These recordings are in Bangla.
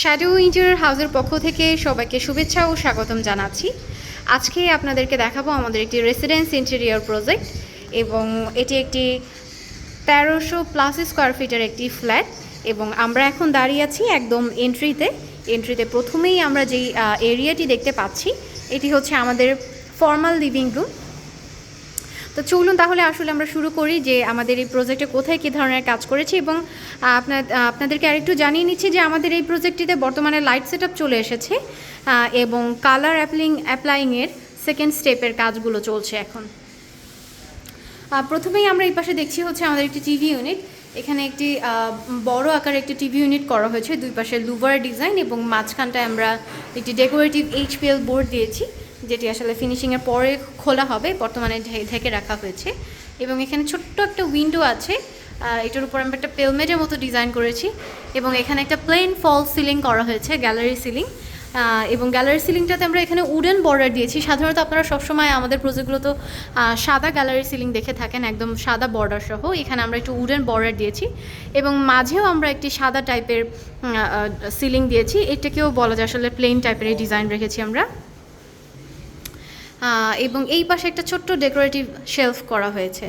শ্যাডো ইন্টেরিয়র হাউসের পক্ষ থেকে সবাইকে শুভেচ্ছা ও স্বাগতম জানাচ্ছি। আজকে আপনাদেরকে দেখাবো আমাদের একটি রেসিডেন্স ইন্টেরিয়র প্রজেক্ট, এবং এটি একটি 1300+ স্কোয়ার ফিটের একটি ফ্ল্যাট। এবং আমরা এখন দাঁড়িয়ে আছি একদম এন্ট্রিতে প্রথমেই আমরা যেই এরিয়াটি দেখতে পাচ্ছি এটি হচ্ছে আমাদের ফর্মাল লিভিং রুম। তো চলুন তাহলে আসলে আমরা শুরু করি যে আমাদের এই প্রজেক্টে কোথায় কী ধরনের কাজ করেছি, এবং আপনাদেরকে আরেকটু জানিয়ে নিচ্ছি যে আমাদের এই প্রজেক্টটিতে বর্তমানে লাইট সেটআপ চলে এসেছে এবং কালার অ্যাপ্লাইংয়ের সেকেন্ড স্টেপের কাজগুলো চলছে এখন। প্রথমেই আমরা এই পাশে দেখছি হচ্ছে আমাদের একটি টিভি ইউনিট। এখানে একটি বড় আকারে একটি টিভি ইউনিট করা হয়েছে, দুই পাশে লুভার ডিজাইন, এবং মাঝখানটায় আমরা একটি ডেকোরেটিভ HPL বোর্ড দিয়েছি, যেটি আসলে ফিনিশিংয়ের পরে খোলা হবে, বর্তমানে ঢেকে রাখা হয়েছে। এবং এখানে ছোট্ট একটা উইন্ডো আছে, এটার উপর আমরা একটা পেলমেটের মতো ডিজাইন করেছি, এবং এখানে একটা প্লেন ফল সিলিং করা হয়েছে, গ্যালারি সিলিং। এবং গ্যালারি সিলিংটাতে আমরা এখানে উডেন বর্ডার দিয়েছি। সাধারণত আপনারা সবসময় আমাদের প্রজেক্টগুলো তো সাদা গ্যালারি সিলিং দেখে থাকেন, একদম সাদা বর্ডার সহ। এখানে আমরা একটু উডেন বর্ডার দিয়েছি, এবং মাঝেও আমরা একটি সাদা টাইপের সিলিং দিয়েছি। এটাকেও বলা যায় আসলে প্লেন টাইপের এই ডিজাইন রেখেছি আমরা। এবং এই পাশে একটা ছোট্ট ডেকোরেটিভ শেলফ করা হয়েছে।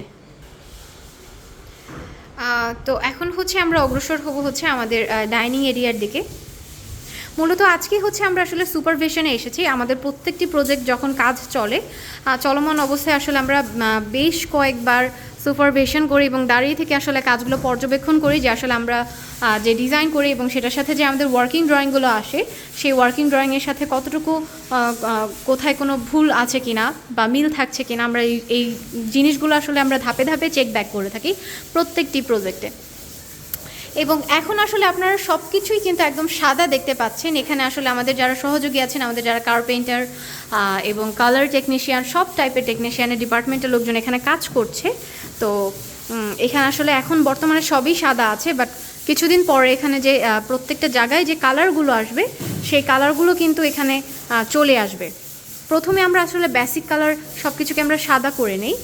তো এখন হচ্ছে আমরা অগ্রসর হব হচ্ছে আমাদের ডাইনিং এরিয়ার দিকে। মূলত আজকে হচ্ছে আমরা আসলে সুপারভিশনে এসেছি। আমাদের প্রত্যেকটি প্রজেক্ট যখন কাজ চলমান অবস্থায় আসলে আমরা বেশ কয়েকবার সুপারভিশন করি এবং দাঁড়িয়ে থেকে আসলে কাজগুলো পর্যবেক্ষণ করি যে আসলে আমরা যে ডিজাইন করি এবং সেটার সাথে যে আমাদের ওয়ার্কিং ড্রয়িংগুলো আসে সেই ওয়ার্কিং ড্রয়িংয়ের সাথে কতটুকু কোথায় কোনো ভুল আছে কিনা বা মিল থাকছে কিনা, আমরা এই জিনিসগুলো আসলে আমরা ধাপে ধাপে চেক ব্যাক করে থাকি প্রত্যেকটি প্রজেক্টে। এবং এখন আসলে আপনারা সব কিছুই কিন্তু একদম সাদা দেখতে পাচ্ছেন। এখানে আসলে আমাদের যারা সহযোগী আছেন, আমাদের যারা কার্পেন্টার এবং কালার টেকনিশিয়ান, সব টাইপের টেকনিশিয়ানের ডিপার্টমেন্টের লোকজন এখানে কাজ করছে। তো এখানে আসলে এখন বর্তমানে সবই সাদা আছে, বাট কিছুদিন পরে এখানে যে প্রত্যেকটা জায়গায় যে কালারগুলো আসবে সেই কালারগুলো কিন্তু এখানে চলে আসবে। প্রথমে আমরা আসলে বেসিক কালার সব কিছুকে আমরা সাদা করে নেই,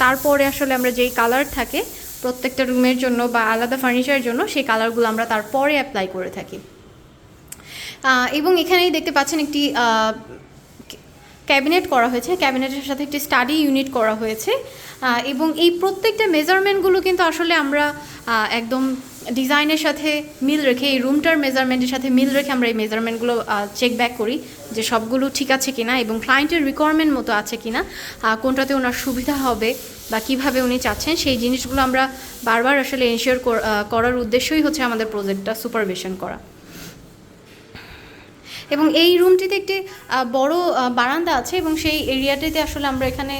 তারপরে আসলে আমরা যেই কালার থাকে প্রত্যেকটা রুমের জন্য বা আলাদা ফার্নিচারের জন্য সেই কালারগুলো আমরা তারপরে অ্যাপ্লাই করে থাকি। এবং এখানেই দেখতে পাচ্ছেন একটি ক্যাবিনেট করা হয়েছে, ক্যাবিনেটের সাথে একটি স্টাডি ইউনিট করা হয়েছে। এবং এই প্রত্যেকটা মেজারমেন্টগুলো কিন্তু আসলে আমরা একদম ডিজাইনের সাথে মিল রেখে, এই রুমটার মেজারমেন্টের সাথে মিল রেখে আমরা এই মেজারমেন্টগুলো চেক ব্যাক করি যে সবগুলো ঠিক আছে কিনা এবং ক্লায়েন্টের রিকোয়ারমেন্ট মতো আছে কিনা, কোনটাতে ওনার সুবিধা হবে বা কিভাবে উনি চাচ্ছেন, সেই জিনিসগুলো আমরা বারবার আসলে এনশিওর করার উদ্দেশ্যই হচ্ছে আমাদের প্রজেক্টটা সুপারভিশন করা। এবং এই রুমটিতে একটি বড় বারান্দা আছে, এবং সেই এরিয়াটিতে আসলে আমরা এখানে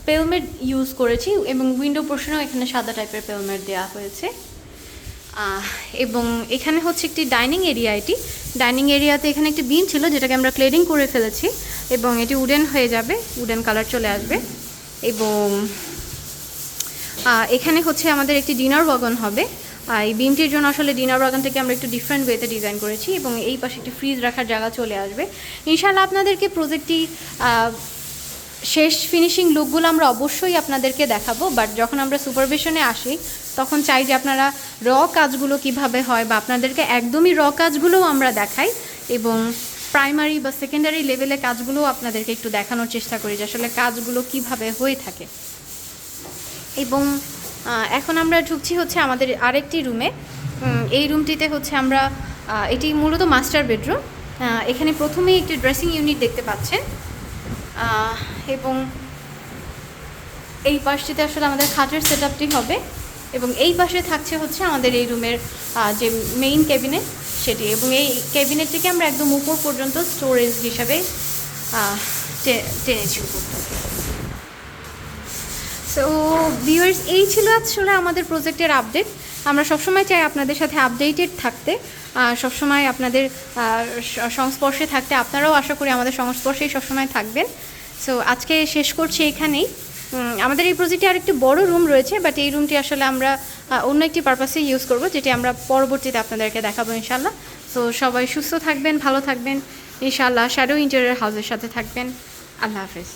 পেলমেট ইউজ করেছি, এবং উইন্ডো পোর্শনেও এখানে সাদা টাইপের পেলমেট দেওয়া হয়েছে। এবং এখানে হচ্ছে একটি ডাইনিং এরিয়া। এটি ডাইনিং এরিয়াতে এখানে একটি বিম ছিল যেটাকে আমরা ক্লেডিং করে ফেলেছি, এবং এটি উডেন হয়ে যাবে, উডেন কালার চলে আসবে। এবং এখানে হচ্ছে আমাদের একটি ডিনার ওয়াগন হবে। এই বিমটির জন্য আসলে ডিনার ওয়াগনটাকে আমরা একটু ডিফারেন্ট ওয়েতে ডিজাইন করেছি, এবং এই পাশে একটি ফ্রিজ রাখার জায়গা চলে আসবে। ইনশাআল্লাহ আপনাদেরকে প্রজেক্টটি শেষ ফিনিশিং লুকগুলো আমরা অবশ্যই আপনাদেরকে দেখাবো, বাট যখন আমরা সুপারভিশনে আসি তখন চাই যে আপনারা কাজগুলো কিভাবে হয় বা আপনাদেরকে একদমই কাজগুলোও আমরা দেখাই, এবং প্রাইমারি বা সেকেন্ডারি লেভেলে কাজগুলোও আপনাদেরকে একটু দেখানোর চেষ্টা করি যে আসলে কাজগুলো কিভাবে হয়ে থাকে। এবং এখন আমরা ঢুকছি হচ্ছে আমাদের আরেকটি রুমে। এই রুমটিতে হচ্ছে আমরা, এটি মূলত মাস্টার বেডরুম। এখানে প্রথমেই একটি ড্রেসিং ইউনিট দেখতে পাচ্ছেন, এবং এই পাশটিতে আসলে আমাদের খাটের সেটআপটি হবে, এবং এই পাশে থাকছে হচ্ছে আমাদের এই রুমের যে মেইন ক্যাবিনেট সেটি, এবং এই ক্যাবিনেটটিকে আমরা একদম উপর পর্যন্ত স্টোরেজ হিসাবে টেনেছি উপরটা। সো ভিউয়ার্স, এই ছিল আসলে আমাদের প্রজেক্টের আপডেট। আমরা সবসময় চাই আপনাদের সাথে আপডেটেড থাকতে, সবসময় আপনাদের সংস্পর্শে থাকতে। আপনারাও আশা করি আমাদের সংস্পর্শেই সবসময় থাকবেন। সো আজকে শেষ করছি এখানেই। আমাদের এই প্রজেক্টে আরেকটি বড় রুম রয়েছে, বাট এই রুমটি আসলে আমরা অন্য একটি পারপাসে ইউজ করব, যেটি আমরা পরবর্তীতে আপনাদেরকে দেখাবো ইনশাআল্লাহ। সো সবাই সুস্থ থাকবেন, ভালো থাকবেন ইনশাআল্লাহ। শ্যাডো ইন্টেরিয়র হাউসের সাথে থাকবেন। আল্লাহ হাফেজ।